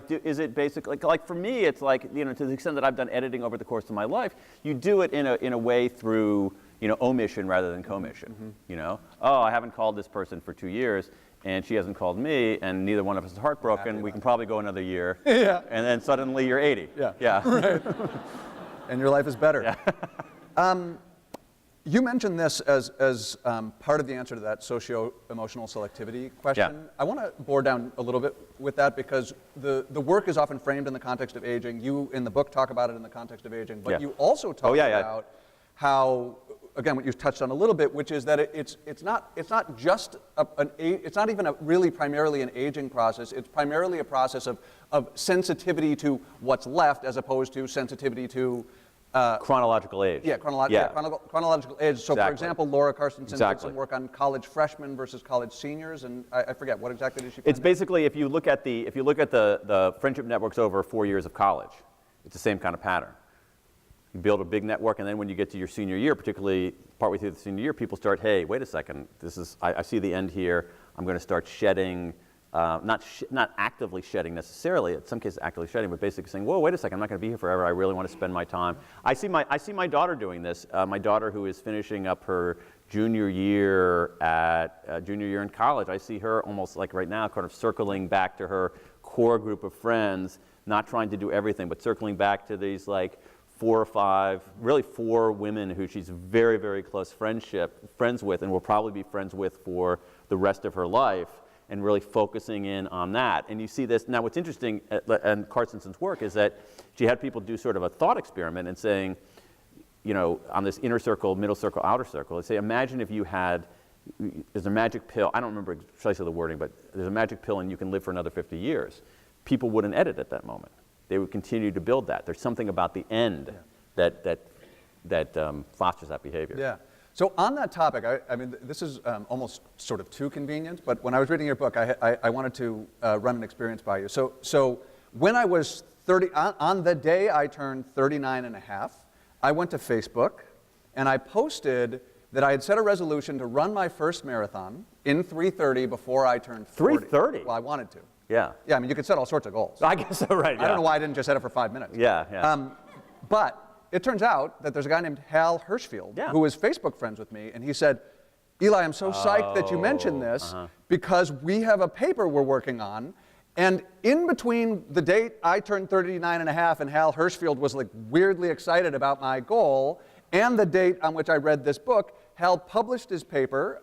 is it basically like for me? It's like, you know, to the extent that I've done editing over the course of my life, you do it in a way through, you know, omission rather than commission. Mm-hmm. You know, oh, I haven't called this person for 2 years, and she hasn't called me, and neither one of us is heartbroken. We can probably go another year. Yeah. And then suddenly you're 80. Yeah. Yeah. Right. And your life is better. Yeah. You mentioned this as part of the answer to that socio-emotional selectivity question. Yeah. I want to bore down a little bit with that because the work is often framed in the context of aging. You, in the book, talk about it in the context of aging, but you also talk about how, again, what you touched on a little bit, which is that it's not just it's not even really primarily an aging process. It's primarily a process of sensitivity to what's left as opposed to sensitivity to chronological age. Yeah, chronological age. So, for example, Laura Carstensen did some work on college freshmen versus college seniors, and I forget what exactly did she find? It's basically if you look at the friendship networks over 4 years of college, it's the same kind of pattern. You build a big network, and then when you get to your senior year, particularly partway through the senior year, people start, hey, wait a second, I see the end here. I'm going to start shedding. Not actively shedding necessarily, in some cases actively shedding, but basically saying, whoa, wait a second, I'm not going to be here forever. I really want to spend my time. I see my daughter doing this. My daughter, who is finishing up her junior year in college, I see her almost like right now kind of circling back to her core group of friends, not trying to do everything, but circling back to these like 4 or 5, really 4 women who she's very, very close friends with and will probably be friends with for the rest of her life, and really focusing in on that. And you see this, now what's interesting in Carstensen's work is that she had people do sort of a thought experiment and saying, you know, on this inner circle, middle circle, outer circle, let's say imagine if you had, there's a magic pill, I don't remember precisely the wording, but there's a magic pill and you can live for another 50 years. People wouldn't edit at that moment. They would continue to build that. There's something about the end that fosters that behavior. Yeah. So on that topic, I mean, this is almost sort of too convenient, but when I was reading your book, I wanted to run an experience by you. So when I was 30, on the day I turned 39 and a half, I went to Facebook and I posted that I had set a resolution to run my first marathon in 3:30 before I turned 40. 3:30? Well, I wanted to. Yeah. Yeah, I mean, you could set all sorts of goals. I guess so, right. Yeah. I don't know why I didn't just set it for 5 minutes. Yeah. But it turns out that there's a guy named Hal Hirschfield who is Facebook friends with me, and he said, Eli, I'm so psyched that you mentioned this because we have a paper we're working on, and in between the date I turned 39 and a half and Hal Hirschfield was like weirdly excited about my goal, and the date on which I read this book, Hal published his paper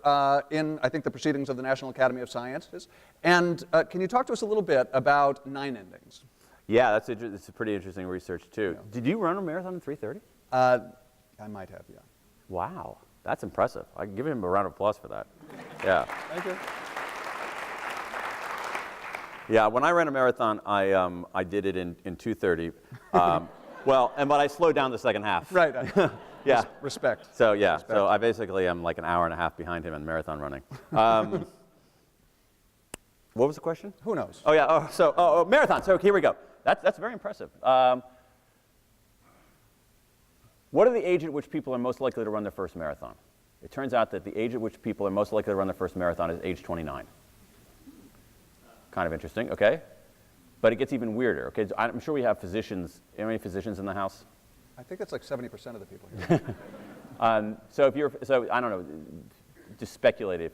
in, I think, the Proceedings of the National Academy of Sciences. And can you talk to us a little bit about 9 endings? Yeah, it's a pretty interesting research too. Yeah. Did you run a marathon in 3:30? I might have, yeah. Wow, that's impressive. I can give him a round of applause for that. Yeah. Thank you. Yeah, when I ran a marathon, I did it in 2:30. But I slowed down the second half. Right. Yeah. Respect. So yeah, Respect. so I basically am like an hour and a half behind him in marathon running. What was the question? Who knows? Oh yeah. Oh, marathon. So here we go. That's very impressive. What are the age at which people are most likely to run their first marathon? It turns out that the age at which people are most likely to run their first marathon is age 29. Kind of interesting, okay? But it gets even weirder, okay? So I'm sure we have physicians. Are there any physicians in the house? I think it's like 70% of the people here. So I don't know, just speculative.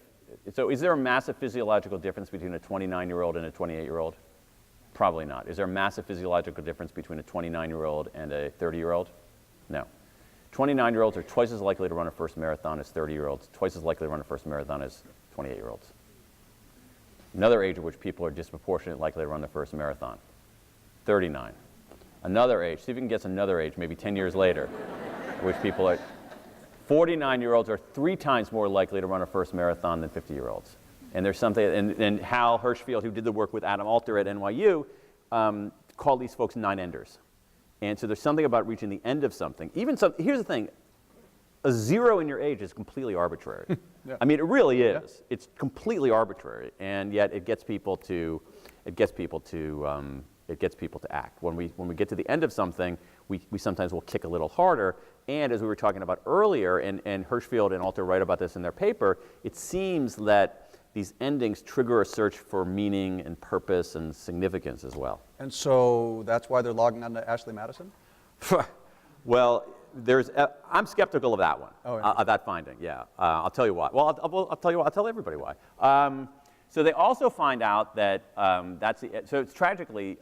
So is there a massive physiological difference between a 29-year-old and a 28-year-old? Probably not. Is there a massive physiological difference between a 29-year-old and a 30-year-old? No. 29-year-olds are twice as likely to run a first marathon as 30-year-olds, twice as likely to run a first marathon as 28-year-olds. Another age at which people are disproportionately likely to run the first marathon, 39. Another age, see if you can guess another age, maybe 10 years later, at which people are, 49-year-olds are 3 times more likely to run a first marathon than 50-year-olds. And there's something, and Hal Hirschfield, who did the work with Adam Alter at NYU, called these folks 9-enders. And so there's something about reaching the end of something. Here's the thing, a 0 in your age is completely arbitrary. Yeah. I mean, it really is. Yeah. It's completely arbitrary, and yet it gets people to it gets people to act. When we get to the end of something, we sometimes will kick a little harder. And as we were talking about earlier, and Hirschfield and Alter write about this in their paper, it seems that these endings trigger a search for meaning and purpose and significance as well. And so that's why they're logging on to Ashley Madison? Well, I'm skeptical of that one, yeah. of that finding, yeah. I'll tell you why. Well, I'll tell you why. I'll tell everybody why. So they also find out that so it's tragically,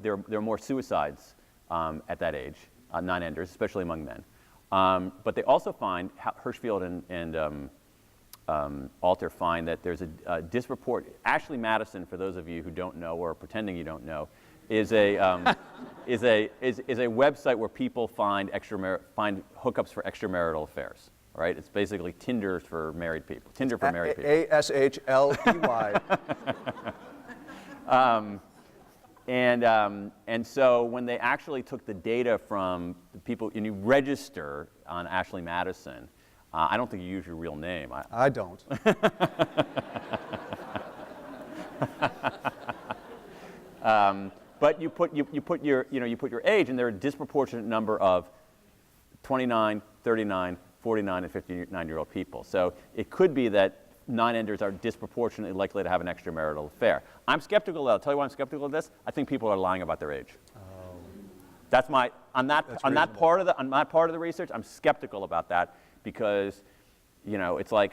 there are more suicides at that age, nine-enders, especially among men. But they also find, Hirschfield and Alter find that there's a disproportionate, Ashley Madison, for those of you who don't know or are pretending you don't know, is a website where people find hookups for extramarital affairs. Right? It's basically Tinder for married people. Tinder for married people. ASHLEY. And so when they actually took the data from the people, and you register on Ashley Madison, I don't think you use your real name. I don't. But you put your age, and there are a disproportionate number of 29, 39, 49, and 59-year-old people. So it could be that nine-enders are disproportionately likely to have an extramarital affair. I'm skeptical. I'll tell you why I'm skeptical of this. I think people are lying about their age. That's on that part of the research. I'm skeptical about that because, it's like,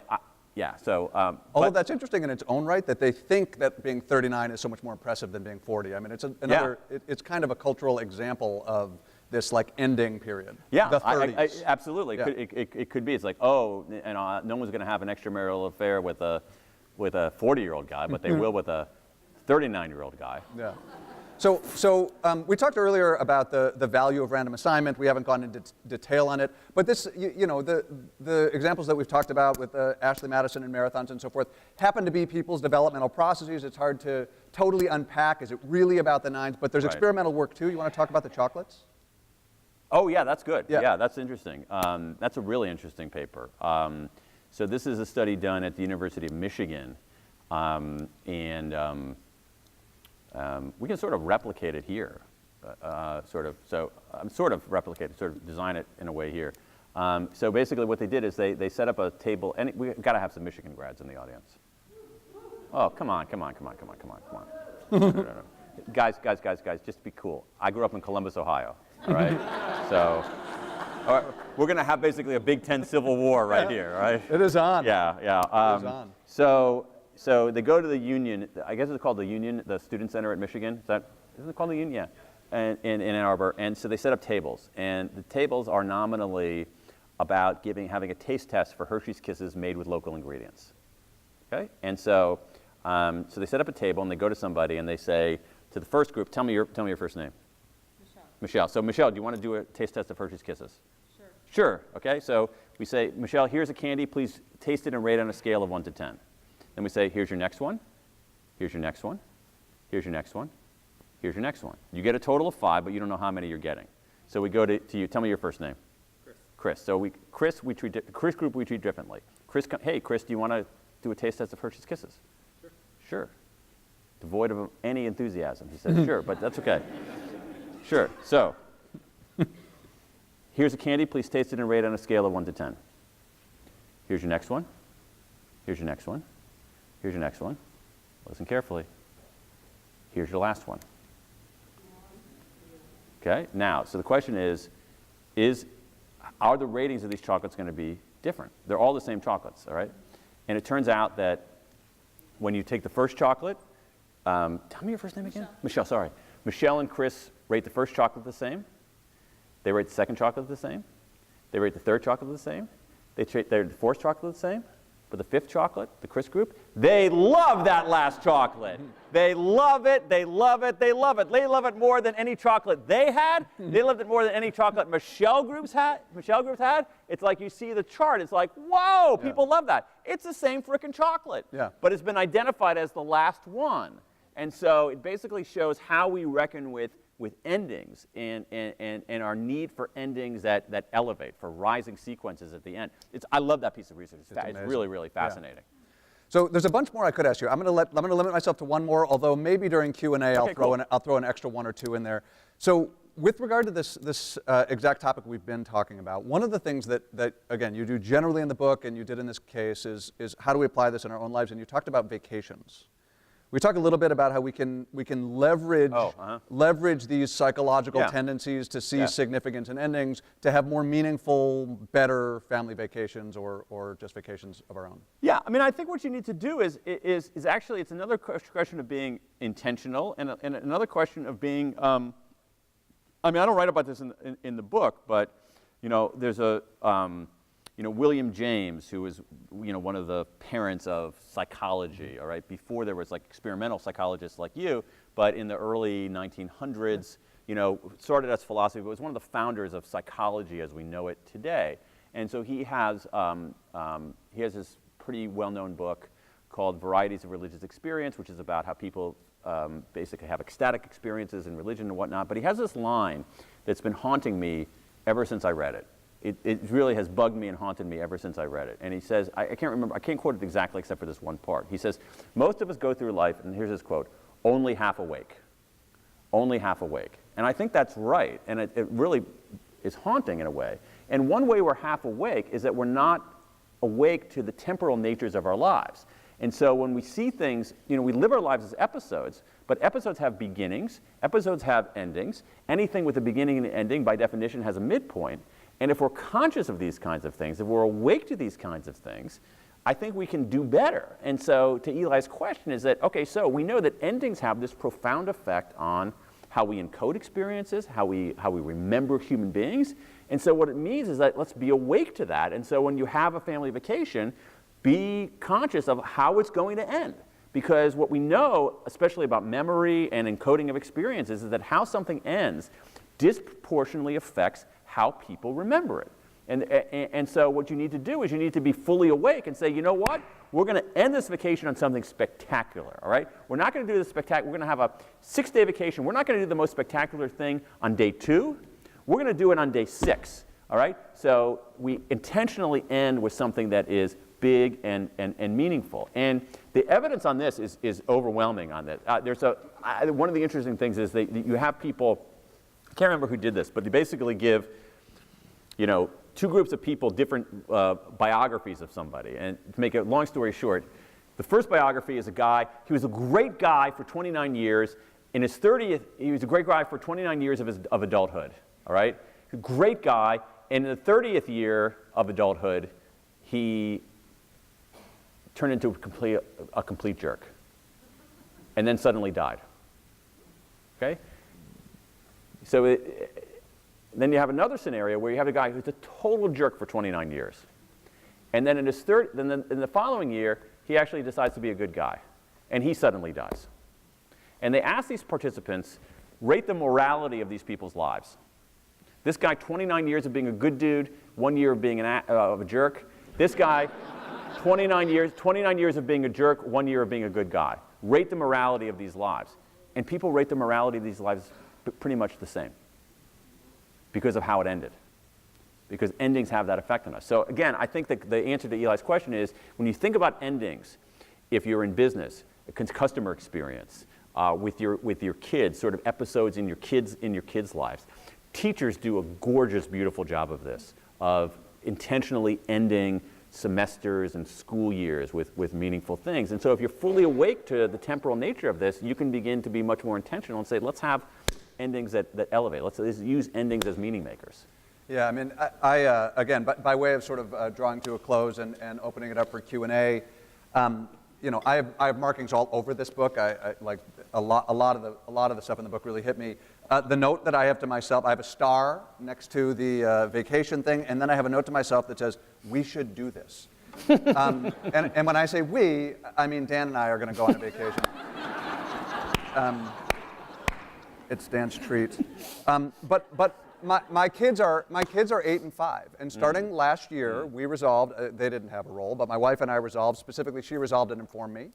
yeah. So. Although that's interesting in its own right, that they think that being 39 is so much more impressive than being 40. I mean, it's another. Yeah. It's kind of a cultural example of this like ending period. Yeah, the 30s. Absolutely. Yeah. It could be. It's like, no one's going to have an extramarital affair with a 40-year-old guy, but they will with a 39-year-old guy. Yeah. So we talked earlier about the value of random assignment. We haven't gone into detail on it, but this, the examples that we've talked about with Ashley Madison and marathons and so forth happen to be people's developmental processes. It's hard to totally unpack. Is it really about the nines? But there's experimental work too. You want to talk about the chocolates? Oh yeah, that's good. Yeah, that's interesting. That's a really interesting paper. So this is a study done at the University of Michigan, and we can sort of replicate it here, So sort of design it in a way here. So basically, what they did is they set up a table, and we've got to have some Michigan grads in the audience. Oh, come on. No. Guys, just be cool. I grew up in Columbus, Ohio. All right, so we're going to have basically a Big Ten Civil War right here, right? It is on. Yeah. It is on. So they go to the Union. I guess it's called the Union, the Student Center at Michigan. Isn't it called the Union? Yeah, and in Ann Arbor. And so they set up tables, and the tables are nominally about having a taste test for Hershey's Kisses made with local ingredients. Okay, and so they set up a table, and they go to somebody, and they say to the first group, "Tell me your first name." Michelle. So Michelle, do you want to do a taste test of Hershey's Kisses? Sure. Okay, so we say, Michelle, here's a candy. Please taste it and rate on a scale of 1 to 10. Then we say, here's your next one. Here's your next one. Here's your next one. Here's your next one. You get a total of 5, but you don't know how many you're getting. So we go to you. Tell me your first name. Chris. So Chris group we treat differently. Hey, Chris, do you want to do a taste test of Hershey's Kisses? Sure. Devoid of any enthusiasm. He says, sure, but that's okay. Sure. So, here's a candy. Please taste it and rate on a scale of 1 to 10. Here's your next one. Here's your next one. Here's your next one. Listen carefully. Here's your last one. Okay. Now, so the question is are the ratings of these chocolates going to be different? They're all the same chocolates, all right? And it turns out that when you take the first chocolate, tell me your first name again? Michelle, sorry. Michelle and Chris rate the first chocolate the same. They rate the second chocolate the same. They rate the third chocolate the same. They rate the fourth chocolate the same. But the fifth chocolate, the Chris group, they love that last chocolate. They love it. They love it. They love it. They love it more than any chocolate they had. They loved it more than any chocolate Michelle groups had. It's like you see the chart. It's like, whoa, people love that. It's the same frickin' chocolate. Yeah. But it's been identified as the last one. And so it basically shows how we reckon with endings and our need for endings that elevate, for rising sequences at the end. I love that piece of research. It's really, really fascinating. Yeah. So there's a bunch more I could ask you. I'm going to limit myself to one more, although maybe during Q&A I'll throw an extra one or two in there. So with regard to this exact topic we've been talking about, one of the things that again you do generally in the book and you did in this case is how do we apply this in our own lives? And you talked about vacations. We talk a little bit about how we can leverage these psychological tendencies to see significance in endings to have more meaningful, better family vacations or just vacations of our own. Yeah, I mean, I think what you need to do is actually it's another question of being intentional and another question of being. I mean, I don't write about this in the book, but there's a. William James, who was, one of the parents of psychology, all right, before there was like experimental psychologists like you, but in the early 1900s, started as philosophy, but was one of the founders of psychology as we know it today. And so he has this pretty well-known book called Varieties of Religious Experience, which is about how people basically have ecstatic experiences in religion and whatnot. But he has this line that's been haunting me ever since I read it. It really has bugged me and haunted me ever since I read it. And he says, I can't quote it exactly except for this one part. He says, most of us go through life, and here's his quote, only half awake. Only half awake. And I think that's right, and it really is haunting in a way. And one way we're half awake is that we're not awake to the temporal natures of our lives. And so when we see things, we live our lives as episodes, but episodes have beginnings, episodes have endings. Anything with a beginning and an ending, by definition, has a midpoint. And if we're conscious of these kinds of things, if we're awake to these kinds of things, I think we can do better. And so to Eli's question is that, okay, so we know that endings have this profound effect on how we encode experiences, how we remember human beings. And so what it means is that let's be awake to that. And so when you have a family vacation, be conscious of how it's going to end. Because what we know, especially about memory and encoding of experiences, is that how something ends disproportionately affects how people remember it. And so what you need to do is you need to be fully awake and say, you know what? We're going to end this vacation on something spectacular, all right? We're not going to do the spectacular. We're going to have a 6-day vacation. We're not going to do the most spectacular thing on day 2. We're going to do it on day 6, all right? So we intentionally end with something that is big and meaningful. And the evidence on this is overwhelming on this. One of the interesting things is that you have people, I can't remember who did this, but they basically give, two groups of people different biographies of somebody. And to make a long story short, the first biography is a guy, he was a great guy for 29 years. In his 30th, he was a great guy for 29 years of adulthood, all right? A great guy, and in the 30th year of adulthood, he turned into a complete jerk, and then suddenly died, okay? So then you have another scenario where you have a guy who's a total jerk for 29 years. And then in the following year, he actually decides to be a good guy. And he suddenly dies. And they ask these participants, rate the morality of these people's lives. This guy, 29 years of being a good dude, 1 year of being of a jerk. This guy, 29 years of being a jerk, 1 year of being a good guy. Rate the morality of these lives. And people rate the morality of these lives pretty much the same because of how it ended. Because endings have that effect on us. So again, I think that the answer to Eli's question is, when you think about endings, if you're in business, customer experience, with your kids, sort of episodes in your kids' lives, teachers do a gorgeous, beautiful job of this, of intentionally ending semesters and school years with meaningful things. And so if you're fully awake to the temporal nature of this, you can begin to be much more intentional and say, let's have endings that elevate. Let's use endings as meaning makers. Yeah, I mean, I again, by way of sort of drawing to a close and opening it up for Q&A, I have markings all over this book. I like a lot of the stuff in the book really hit me. The note that I have to myself, I have a star next to the vacation thing, and then I have a note to myself that says, we should do this. And when I say we, I mean Dan and I are going to go on a vacation. It's Dan's treat. But my kids are 8 and 5, and starting last year, we resolved. They didn't have a role, but my wife and I resolved. Specifically, she resolved and informed me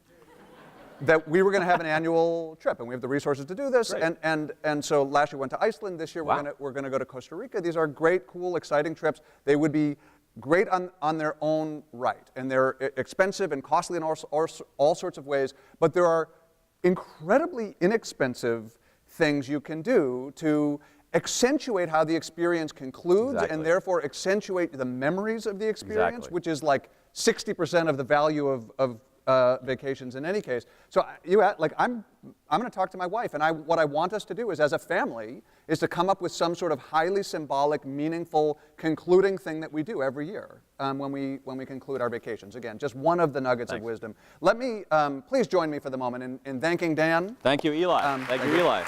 that we were going to have an annual trip, and we have the resources to do this. And so last year we went to Iceland. This year we're going to go to Costa Rica. These are great, cool, exciting trips. They would be great on their own right, and they're expensive and costly in all sorts of ways, but there are incredibly inexpensive things you can do to accentuate how the experience concludes and therefore accentuate the memories of the experience, which is like 60% of the value of vacations in any case. So I'm going to talk to my wife, and what I want us to do is, as a family, is to come up with some sort of highly symbolic, meaningful, concluding thing that we do every year when we conclude our vacations. Again, just one of the nuggets of wisdom. Let me please join me for the moment in thanking Dan. Thank you, Eli. Thank you, Eli.